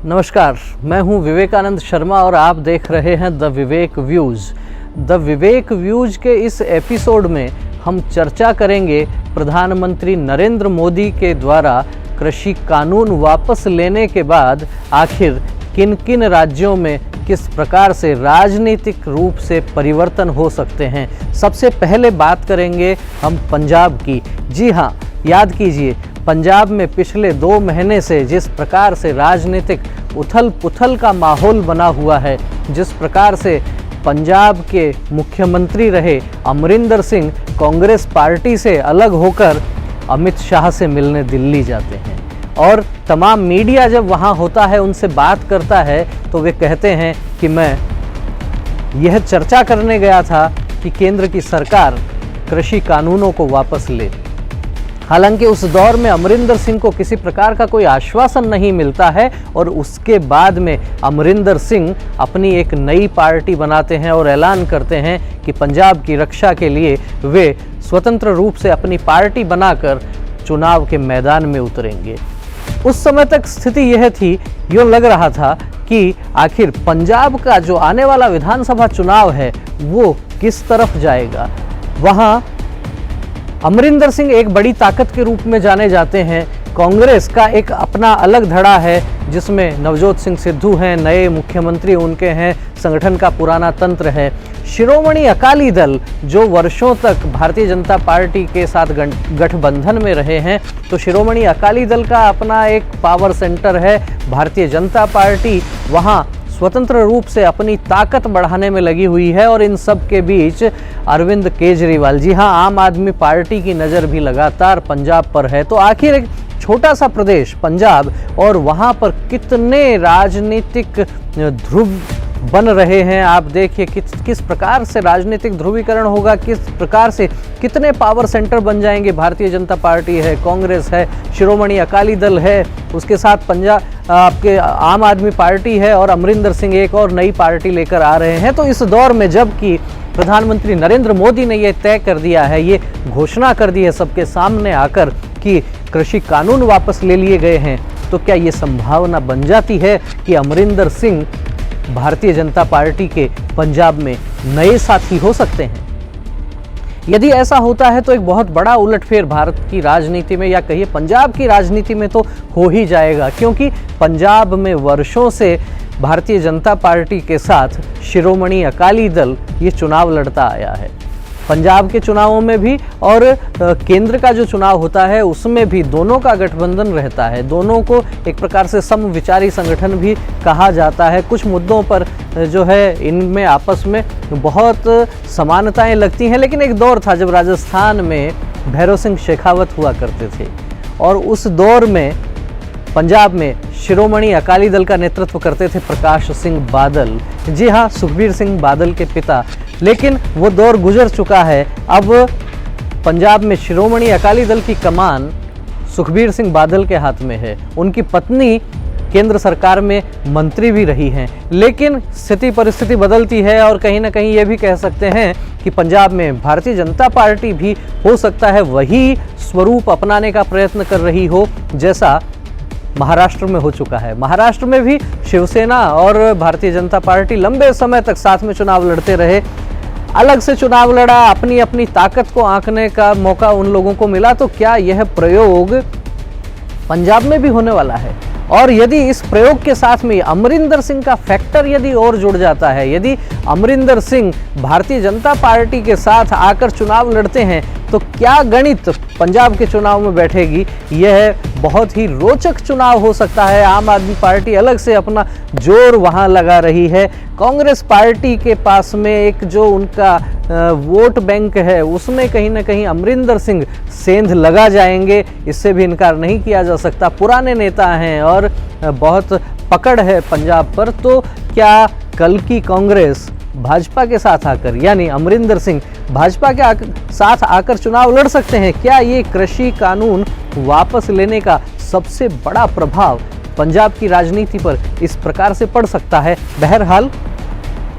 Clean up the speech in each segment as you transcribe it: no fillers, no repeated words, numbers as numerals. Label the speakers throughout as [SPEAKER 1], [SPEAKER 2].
[SPEAKER 1] नमस्कार, मैं हूं विवेकानंद शर्मा और आप देख रहे हैं the Vivek views. The Vivek views के इस एपिसोड में हम चर्चा करेंगे प्रधानमंत्री नरेंद्र मोदी के द्वारा कृषि कानून वापस लेने के बाद आखिर किन किन राज्यों में किस प्रकार से राजनीतिक रूप से परिवर्तन हो सकते हैं। सबसे पहले बात करेंगे हम पंजाब की। जी हाँ, याद कीजिए, पंजाब में पिछले 2 महीने से जिस प्रकार से राजनीतिक उथल पुथल का माहौल बना हुआ है, जिस प्रकार से पंजाब के मुख्यमंत्री रहे अमरिंदर सिंह कांग्रेस पार्टी से अलग होकर अमित शाह से मिलने दिल्ली जाते हैं और तमाम मीडिया जब वहाँ होता है, उनसे बात करता है, तो वे कहते हैं कि मैं यह चर्चा करने गया था कि केंद्र की सरकार कृषि कानूनों को वापस ले। हालांकि उस दौर में अमरिंदर सिंह को किसी प्रकार का कोई आश्वासन नहीं मिलता है और उसके बाद में अमरिंदर सिंह अपनी एक नई पार्टी बनाते हैं और ऐलान करते हैं कि पंजाब की रक्षा के लिए वे स्वतंत्र रूप से अपनी पार्टी बनाकर चुनाव के मैदान में उतरेंगे। उस समय तक स्थिति यह थी, यूँ लग रहा था कि आखिर पंजाब का जो आने वाला विधानसभा चुनाव है वो किस तरफ जाएगा। वहाँ अमरिंदर सिंह एक बड़ी ताकत के रूप में जाने जाते हैं। कांग्रेस का एक अपना अलग धड़ा है जिसमें नवजोत सिंह सिद्धू हैं, नए मुख्यमंत्री उनके हैं, संगठन का पुराना तंत्र है। शिरोमणि अकाली दल जो वर्षों तक भारतीय जनता पार्टी के साथ गठबंधन में रहे हैं, तो शिरोमणि अकाली दल का अपना एक पावर सेंटर है। भारतीय जनता पार्टी वहाँ स्वतंत्र रूप से अपनी ताकत बढ़ाने में लगी हुई है और इन सब के बीच अरविंद केजरीवाल, जी हाँ, आम आदमी पार्टी की नज़र भी लगातार पंजाब पर है। तो आखिर एक छोटा सा प्रदेश पंजाब और वहाँ पर कितने राजनीतिक ध्रुव बन रहे हैं। आप देखिए किस प्रकार से राजनीतिक ध्रुवीकरण होगा, किस प्रकार से कितने पावर सेंटर बन जाएंगे। भारतीय जनता पार्टी है, कांग्रेस है, शिरोमणि अकाली दल है, उसके साथ पंजाब आपके आम आदमी पार्टी है और अमरिंदर सिंह एक और नई पार्टी लेकर आ रहे हैं। तो इस दौर में जबकि प्रधानमंत्री नरेंद्र मोदी ने ये तय कर दिया है, ये घोषणा कर दी है सबके सामने आकर कि कृषि कानून वापस ले लिए गए हैं, तो क्या ये संभावना बन जाती है कि अमरिंदर सिंह भारतीय जनता पार्टी के पंजाब में नए साथी हो सकते हैं? यदि ऐसा होता है तो एक बहुत बड़ा उलटफेर भारत की राजनीति में या कहिए पंजाब की राजनीति में तो हो ही जाएगा, क्योंकि पंजाब में वर्षों से भारतीय जनता पार्टी के साथ शिरोमणि अकाली दल ये चुनाव लड़ता आया है। पंजाब के चुनावों में भी और केंद्र का जो चुनाव होता है उसमें भी दोनों का गठबंधन रहता है। दोनों को एक प्रकार से समविचारी संगठन भी कहा जाता है। कुछ मुद्दों पर जो है इनमें आपस में बहुत समानताएं लगती हैं, लेकिन एक दौर था जब राजस्थान में भैरव सिंह शेखावत हुआ करते थे और उस दौर में पंजाब में शिरोमणि अकाली दल का नेतृत्व करते थे प्रकाश सिंह बादल, जी हाँ, सुखबीर सिंह बादल के पिता। लेकिन वो दौर गुजर चुका है। अब पंजाब में शिरोमणि अकाली दल की कमान सुखबीर सिंह बादल के हाथ में है। उनकी पत्नी केंद्र सरकार में मंत्री भी रही हैं, लेकिन स्थिति परिस्थिति बदलती है और कहीं ना कहीं ये भी कह सकते हैं कि पंजाब में भारतीय जनता पार्टी भी हो सकता है वही स्वरूप अपनाने का प्रयत्न कर रही हो जैसा महाराष्ट्र में हो चुका है। महाराष्ट्र में भी शिवसेना और भारतीय जनता पार्टी लंबे समय तक साथ में चुनाव लड़ते रहे। अलग से चुनाव लड़ा, अपनी अपनी ताकत को आंकने का मौका उन लोगों को मिला। तो क्या यह प्रयोग पंजाब में भी होने वाला है? और यदि इस प्रयोग के साथ में अमरिंदर सिंह का फैक्टर यदि और जुड़ जाता है, यदि अमरिंदर सिंह भारतीय जनता पार्टी के साथ आकर चुनाव लड़ते हैं, तो क्या गणित पंजाब के चुनाव में बैठेगी? यह बहुत ही रोचक चुनाव हो सकता है। आम आदमी पार्टी अलग से अपना जोर वहां लगा रही है। कांग्रेस पार्टी के पास में एक जो उनका वोट बैंक है उसमें कहीं ना कहीं अमरिंदर सिंह सेंध लगा जाएंगे, इससे भी इनकार नहीं किया जा सकता। पुराने नेता हैं और बहुत पकड़ है पंजाब पर। तो क्या कल की कांग्रेस भाजपा के साथ आकर, यानी अमरिंदर सिंह भाजपा के साथ आकर चुनाव लड़ सकते हैं? क्या ये कृषि कानून वापस लेने का सबसे बड़ा प्रभाव पंजाब की राजनीति पर इस प्रकार से पड़ सकता है? बहरहाल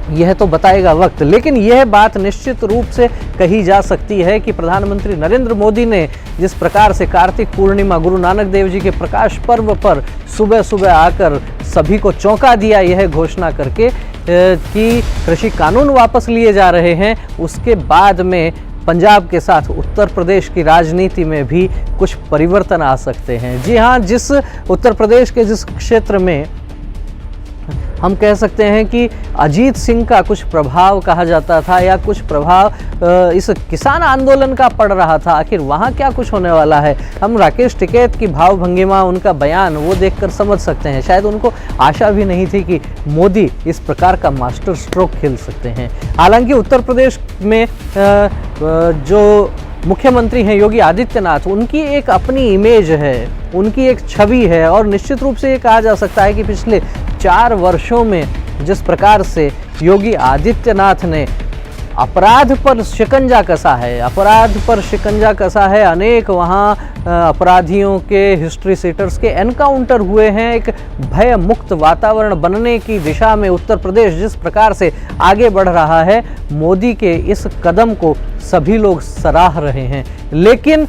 [SPEAKER 1] यह तो बताएगा वक्त, लेकिन यह बात निश्चित रूप से कही जा सकती है कि प्रधानमंत्री नरेंद्र मोदी ने जिस प्रकार से कार्तिक पूर्णिमा गुरु नानक देव जी के प्रकाश पर्व पर सुबह सुबह आकर सभी को चौंका दिया यह घोषणा करके कि कृषि कानून वापस लिए जा रहे हैं, उसके बाद में पंजाब के साथ उत्तर प्रदेश की राजनीति में भी कुछ परिवर्तन आ सकते हैं। जी हाँ, जिस उत्तर प्रदेश के जिस क्षेत्र में हम कह सकते हैं कि अजीत सिंह का कुछ प्रभाव कहा जाता था या कुछ प्रभाव इस किसान आंदोलन का पड़ रहा था, आखिर वहाँ क्या कुछ होने वाला है, हम राकेश टिकैत की भाव भंगिमा, उनका बयान वो देखकर समझ सकते हैं। शायद उनको आशा भी नहीं थी कि मोदी इस प्रकार का मास्टर स्ट्रोक खेल सकते हैं। हालांकि उत्तर प्रदेश में जो मुख्यमंत्री हैं योगी आदित्यनाथ, उनकी एक अपनी इमेज है, उनकी एक छवि है और निश्चित रूप से ये कहा जा सकता है कि पिछले 4 वर्षों में जिस प्रकार से योगी आदित्यनाथ ने अपराध पर शिकंजा कसा है, अनेक वहाँ अपराधियों के, हिस्ट्री सीटर्स के एनकाउंटर हुए हैं, एक भय मुक्त वातावरण बनने की दिशा में उत्तर प्रदेश जिस प्रकार से आगे बढ़ रहा है, मोदी के इस कदम को सभी लोग सराह रहे हैं। लेकिन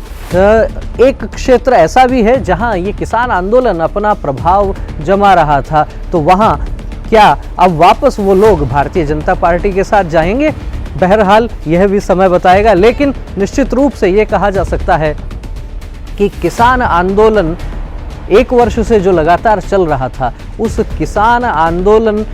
[SPEAKER 1] एक क्षेत्र ऐसा भी है जहां ये किसान आंदोलन अपना प्रभाव जमा रहा था, तो वहां क्या अब वापस वो लोग भारतीय जनता पार्टी के साथ जाएंगे? बहरहाल यह भी समय बताएगा, लेकिन निश्चित रूप से ये कहा जा सकता है कि किसान आंदोलन 1 वर्ष से जो लगातार चल रहा था, उस किसान आंदोलन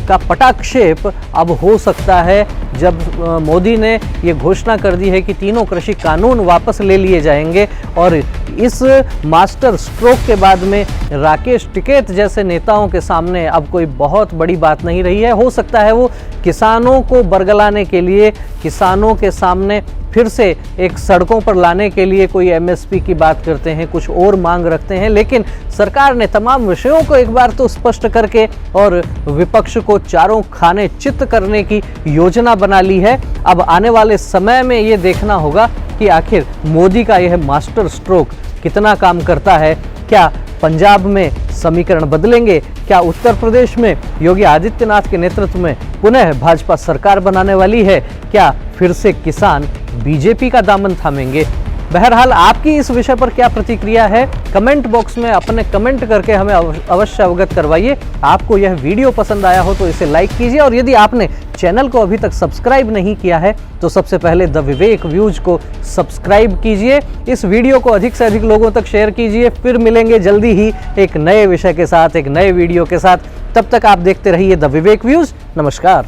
[SPEAKER 1] का पटाक्षेप अब हो सकता है जब मोदी ने ये घोषणा कर दी है कि तीनों कृषि कानून वापस ले लिए जाएंगे। और इस मास्टर स्ट्रोक के बाद में राकेश टिकैत जैसे नेताओं के सामने अब कोई बहुत बड़ी बात नहीं रही है। हो सकता है वो किसानों को बरगलाने के लिए, किसानों के सामने फिर से एक सड़कों पर लाने के लिए कोई एमएसपी की बात करते हैं, कुछ और मांग रखते हैं, लेकिन सरकार ने तमाम विषयों को एक बार तो स्पष्ट करके और विपक्ष को चारों खाने चित करने की योजना बना ली है। अब आने वाले समय में ये देखना होगा कि आखिर मोदी का यह मास्टर स्ट्रोक कितना काम करता है। क्या पंजाब में समीकरण बदलेंगे? क्या उत्तर प्रदेश में योगी आदित्यनाथ के नेतृत्व में पुनः भाजपा सरकार बनाने वाली है? क्या फिर से किसान बीजेपी का दामन थामेंगे? बहरहाल आपकी इस विषय पर क्या प्रतिक्रिया है, कमेंट बॉक्स में अपने कमेंट करके हमें अवश्य अवगत करवाइए। आपको यह वीडियो पसंद आया हो तो इसे लाइक कीजिए, और यदि आपने चैनल को अभी तक सब्सक्राइब नहीं किया है तो सबसे पहले द विवेक व्यूज को सब्सक्राइब कीजिए। इस वीडियो को अधिक से अधिक लोगों तक शेयर कीजिए। फिर मिलेंगे जल्दी ही एक नए विषय के साथ, एक नए वीडियो के साथ। तब तक आप देखते रहिए द विवेक व्यूज। नमस्कार।